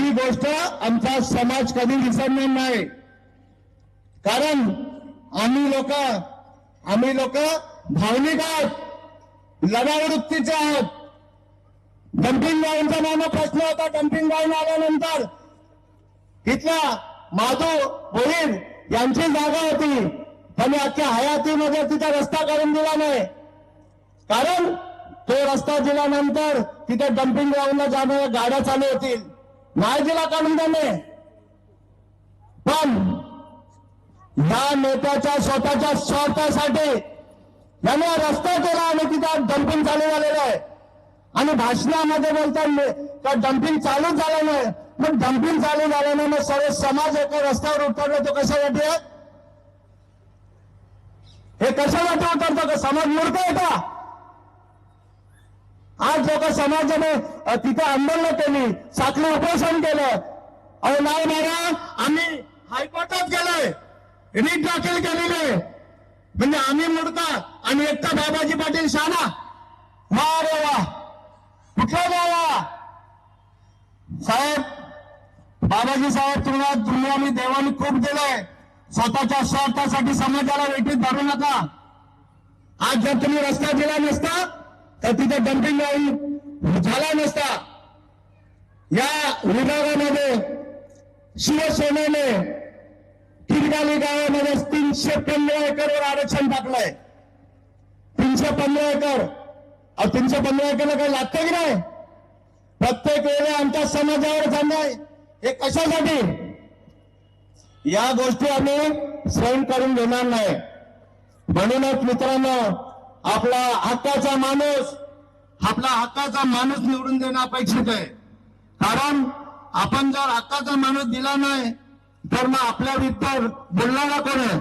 ही गोष्ट आमचा समाज कधी विसरणार नाही. कारण आम्ही लोक भावनिक आहोत, लढाऊ वृत्तीचे आहोत. डम्पिंग ग्राउंडचा नामा प्रश्न होता. डम्पिंग ग्राउंड आल्यानंतर तिथल्या माधू भोईर यांची जागा होती, त्यांनी अख्ख्या हयातीमध्ये तिथे रस्ता करून दिला नाही. कारण तो रस्ता दिल्यानंतर तिथे डम्पिंग ग्राउंडला जाणाऱ्या गाड्या चालू होतील, नाही दिला काढून त्याने. पण या नेत्याच्या स्वतःच्या स्वार्थासाठी याने रस्ता केला आणि तिथे डम्पिंग चालू झालेलं आहे. आणि भाषणामध्ये बोलतात का डम्पिंग चालू झालं नाही. मग डम्पिंग चालू झाल्याने मग सर्व समाज एका रस्त्यावर उतरला, तो कशासाठी आहे? हे कशासाठी उतरतो? का समाज मूर्ख आहे का? आज लोक समाजाने तिथे आंदोलन केली, साखळी उपोषण केलं. अहो नाही मारा, आम्ही हायकोर्टात गेलोय, रीट दाखल केलेले. म्हणजे आम्ही मूर्ख आणि एकटा बाबाजी पाटील शाना? वा रे वा, कुठला बाबा साहेब? बाबाजी साहेब तुम्ही आम्ही देवानी खूप दिलंय. स्वतःच्या स्वार्थासाठी समाजाला वेठीत धरू नका. आज जर तुम्ही रस्ता दिला नसता तर तिथे डम्पिंग ग्राउंड झाला नसता. या विभागामध्ये शिवसेनेने किरगाली गावामध्ये 315 एकरवर आरक्षण टाकलंय. 315 एकर. 315 एकरला काही लागतं की नाही? प्रत्येक वेळेला आमच्या समाजावर अन्याय. हे कशासाठी? या गोष्टी आम्ही सहन करून घेणार नाही. म्हणूनच मित्रांनो, आपला हक्काचा माणूस निवडून देणं अपेक्षित आहे. कारण आपण जर हक्काचा माणूस दिला नाही तर मग आपल्या विरुद्ध बोलणारा कोण आहे?